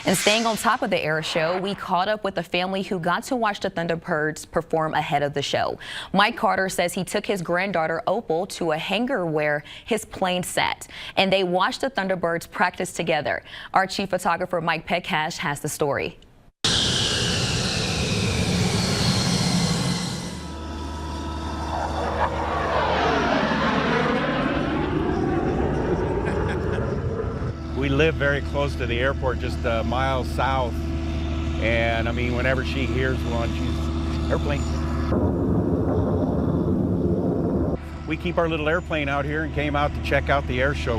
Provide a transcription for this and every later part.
And staying on top of the air show, we caught up with a family who got to watch the Thunderbirds perform ahead of the show. Mike Carter says he took his granddaughter Opal to a hangar where his plane sat, and they watched the Thunderbirds practice together. Our chief photographer Mike Peckash has the story. We live very close to the airport, just a mile south, and I mean, whenever she hears one, she's airplane. We keep our little airplane out here and came out to check out the air show.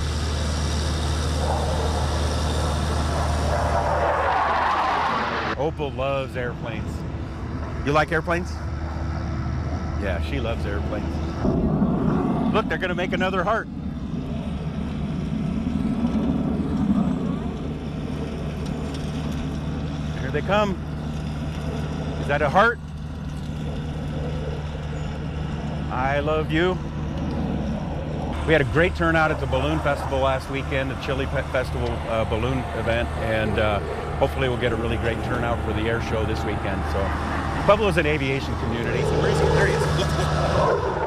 Opal loves airplanes. You like airplanes? Yeah, she loves airplanes. Look, they're gonna make another heart. Here they come. Is that a heart? I love you. We had a great turnout at the Balloon Festival last weekend, the Chili Festival balloon event, and hopefully we'll get a really great turnout for the air show this weekend. So Pueblo is an aviation community. There he is.